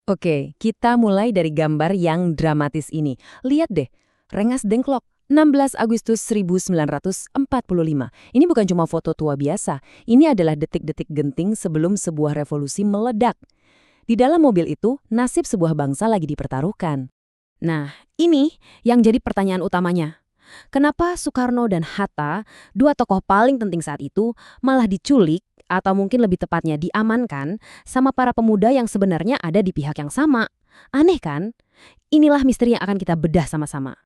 Oke, kita mulai dari gambar yang dramatis ini. Lihat deh, Rengas Dengklok, 16 Agustus 1945. Ini bukan cuma foto tua biasa, ini adalah detik-detik genting sebelum sebuah revolusi meledak. Di dalam mobil itu, nasib sebuah bangsa lagi dipertaruhkan. Nah, ini yang jadi pertanyaan utamanya. Kenapa Soekarno dan Hatta, dua tokoh paling penting saat itu, malah diculik atau mungkin lebih tepatnya diamankan sama para pemuda yang sebenarnya ada di pihak yang sama? Aneh kan? Inilah misteri yang akan kita bedah sama-sama.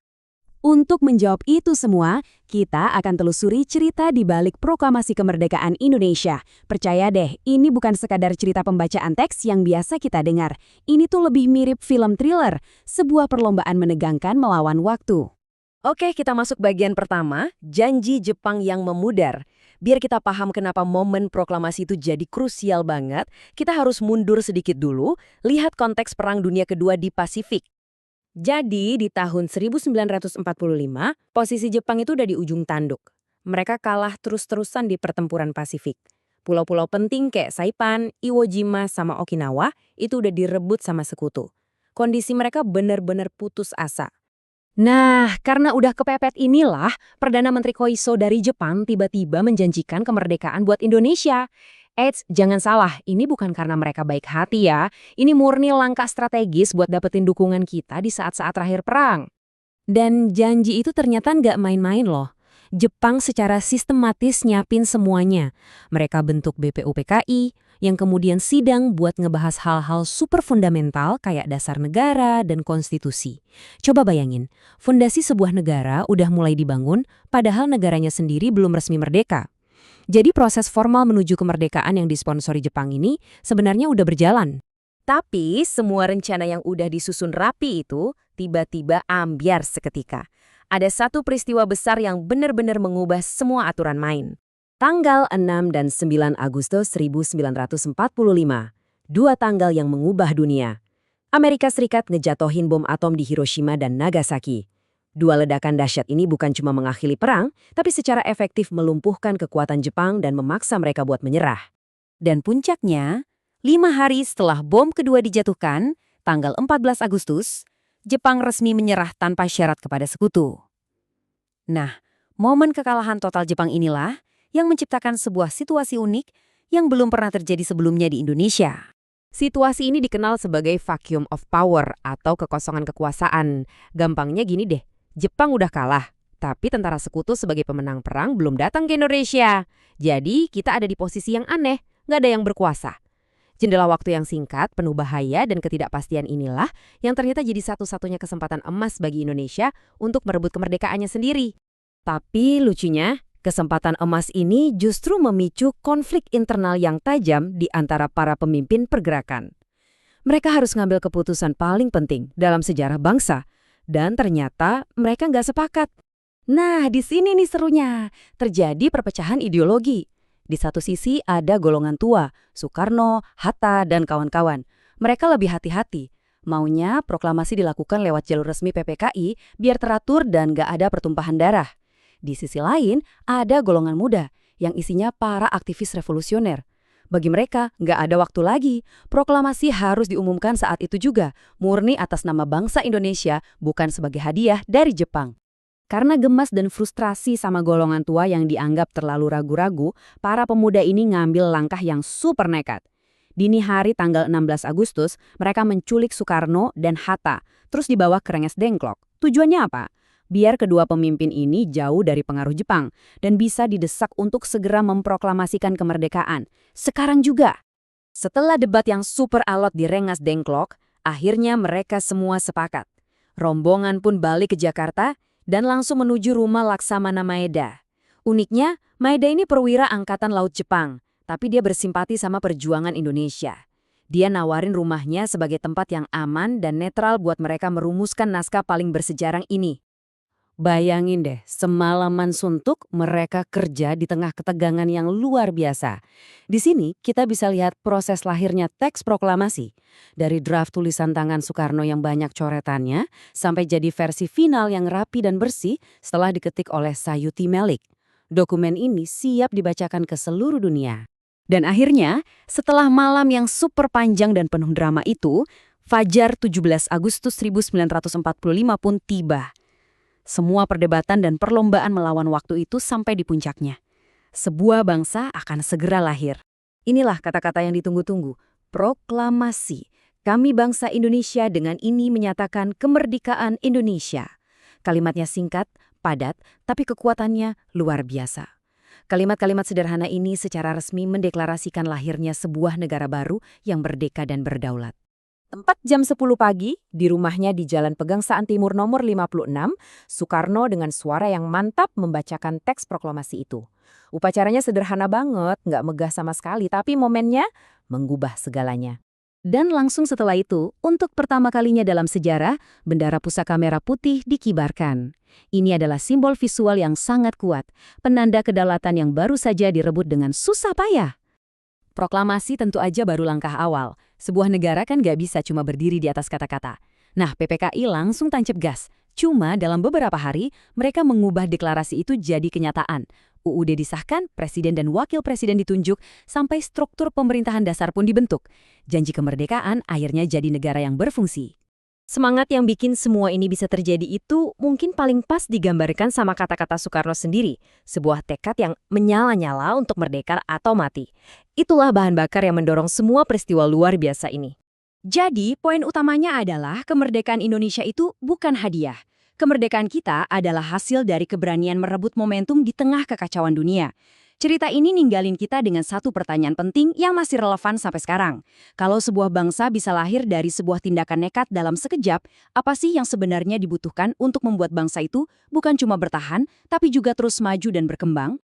Untuk menjawab itu semua, kita akan telusuri cerita di balik proklamasi kemerdekaan Indonesia. Percaya deh, ini bukan sekadar cerita pembacaan teks yang biasa kita dengar. Ini tuh lebih mirip film thriller, sebuah perlombaan menegangkan melawan waktu. Oke, kita masuk bagian pertama, janji Jepang yang memudar. Biar kita paham kenapa momen proklamasi itu jadi krusial banget, kita harus mundur sedikit dulu, lihat konteks Perang Dunia Kedua di Pasifik. Jadi, di tahun 1945, posisi Jepang itu udah di ujung tanduk. Mereka kalah terus-terusan di pertempuran Pasifik. Pulau-pulau penting kayak Saipan, Iwo Jima, sama Okinawa itu udah direbut sama sekutu. Kondisi mereka benar-benar putus asa. Nah, karena udah kepepet inilah, Perdana Menteri Koiso dari Jepang tiba-tiba menjanjikan kemerdekaan buat Indonesia. Eits, jangan salah, ini bukan karena mereka baik hati ya. Ini murni langkah strategis buat dapetin dukungan kita di saat-saat terakhir perang. Dan janji itu ternyata nggak main-main loh. Jepang secara sistematis nyiapin semuanya. Mereka bentuk BPUPKI, yang kemudian sidang buat ngebahas hal-hal super fundamental kayak dasar negara dan konstitusi. Coba bayangin, fondasi sebuah negara udah mulai dibangun, padahal negaranya sendiri belum resmi merdeka. Jadi proses formal menuju kemerdekaan yang disponsori Jepang ini sebenarnya udah berjalan. Tapi semua rencana yang udah disusun rapi itu tiba-tiba ambyar seketika. Ada satu peristiwa besar yang benar-benar mengubah semua aturan main. Tanggal 6 dan 9 Agustus 1945. Dua tanggal yang mengubah dunia. Amerika Serikat ngejatohin bom atom di Hiroshima dan Nagasaki. Dua ledakan dahsyat ini bukan cuma mengakhiri perang, tapi secara efektif melumpuhkan kekuatan Jepang dan memaksa mereka buat menyerah. Dan puncaknya, 5 hari setelah bom kedua dijatuhkan, tanggal 14 Agustus, Jepang resmi menyerah tanpa syarat kepada sekutu. Nah, momen kekalahan total Jepang inilah yang menciptakan sebuah situasi unik yang belum pernah terjadi sebelumnya di Indonesia. Situasi ini dikenal sebagai vacuum of power atau kekosongan kekuasaan. Gampangnya gini deh, Jepang udah kalah, tapi tentara sekutu sebagai pemenang perang belum datang ke Indonesia. Jadi kita ada di posisi yang aneh, nggak ada yang berkuasa. Jendela waktu yang singkat, penuh bahaya dan ketidakpastian inilah yang ternyata jadi satu-satunya kesempatan emas bagi Indonesia untuk merebut kemerdekaannya sendiri. Tapi lucunya, kesempatan emas ini justru memicu konflik internal yang tajam di antara para pemimpin pergerakan. Mereka harus ngambil keputusan paling penting dalam sejarah bangsa, dan ternyata mereka nggak sepakat. Nah, di sini nih serunya, terjadi perpecahan ideologi. Di satu sisi ada golongan tua, Soekarno, Hatta, dan kawan-kawan. Mereka lebih hati-hati. Maunya proklamasi dilakukan lewat jalur resmi PPKI biar teratur dan gak ada pertumpahan darah. Di sisi lain, ada golongan muda yang isinya para aktivis revolusioner. Bagi mereka, gak ada waktu lagi. Proklamasi harus diumumkan saat itu juga, murni atas nama bangsa Indonesia, bukan sebagai hadiah dari Jepang. Karena gemas dan frustrasi sama golongan tua yang dianggap terlalu ragu-ragu, para pemuda ini ngambil langkah yang super nekat. Dini hari tanggal 16 Agustus, mereka menculik Soekarno dan Hatta, terus dibawa ke Rengas Dengklok. Tujuannya apa? Biar kedua pemimpin ini jauh dari pengaruh Jepang dan bisa didesak untuk segera memproklamasikan kemerdekaan. Sekarang juga. Setelah debat yang super alot di Rengas Dengklok, akhirnya mereka semua sepakat. Rombongan pun balik ke Jakarta dan langsung menuju rumah Laksamana Maeda. Uniknya, Maeda ini perwira Angkatan Laut Jepang, tapi dia bersimpati sama perjuangan Indonesia. Dia nawarin rumahnya sebagai tempat yang aman dan netral buat mereka merumuskan naskah paling bersejarah ini. Bayangin deh, semalaman suntuk mereka kerja di tengah ketegangan yang luar biasa. Di sini kita bisa lihat proses lahirnya teks proklamasi. Dari draft tulisan tangan Soekarno yang banyak coretannya, sampai jadi versi final yang rapi dan bersih setelah diketik oleh Sayuti Melik. Dokumen ini siap dibacakan ke seluruh dunia. Dan akhirnya, setelah malam yang super panjang dan penuh drama itu, Fajar 17 Agustus 1945 pun tiba. Semua perdebatan dan perlombaan melawan waktu itu sampai di puncaknya. Sebuah bangsa akan segera lahir. Inilah kata-kata yang ditunggu-tunggu. Proklamasi. Kami bangsa Indonesia dengan ini menyatakan kemerdekaan Indonesia. Kalimatnya singkat, padat, tapi kekuatannya luar biasa. Kalimat-kalimat sederhana ini secara resmi mendeklarasikan lahirnya sebuah negara baru yang merdeka dan berdaulat. Tepat jam 10 pagi, di rumahnya di Jalan Pegangsaan Timur nomor 56, Soekarno dengan suara yang mantap membacakan teks proklamasi itu. Upacaranya sederhana banget, nggak megah sama sekali, tapi momennya mengubah segalanya. Dan langsung setelah itu, untuk pertama kalinya dalam sejarah, bendera pusaka merah putih dikibarkan. Ini adalah simbol visual yang sangat kuat, penanda kedaulatan yang baru saja direbut dengan susah payah. Proklamasi tentu aja baru langkah awal. Sebuah negara kan nggak bisa cuma berdiri di atas kata-kata. Nah, PPKI langsung tancap gas. Cuma dalam beberapa hari, mereka mengubah deklarasi itu jadi kenyataan. UUD disahkan, presiden dan wakil presiden ditunjuk, sampai struktur pemerintahan dasar pun dibentuk. Janji kemerdekaan akhirnya jadi negara yang berfungsi. Semangat yang bikin semua ini bisa terjadi itu mungkin paling pas digambarkan sama kata-kata Soekarno sendiri, sebuah tekad yang menyala-nyala untuk merdeka atau mati. Itulah bahan bakar yang mendorong semua peristiwa luar biasa ini. Jadi, poin utamanya adalah kemerdekaan Indonesia itu bukan hadiah. Kemerdekaan kita adalah hasil dari keberanian merebut momentum di tengah kekacauan dunia. Cerita ini ninggalin kita dengan satu pertanyaan penting yang masih relevan sampai sekarang. Kalau sebuah bangsa bisa lahir dari sebuah tindakan nekat dalam sekejap, apa sih yang sebenarnya dibutuhkan untuk membuat bangsa itu bukan cuma bertahan, tapi juga terus maju dan berkembang?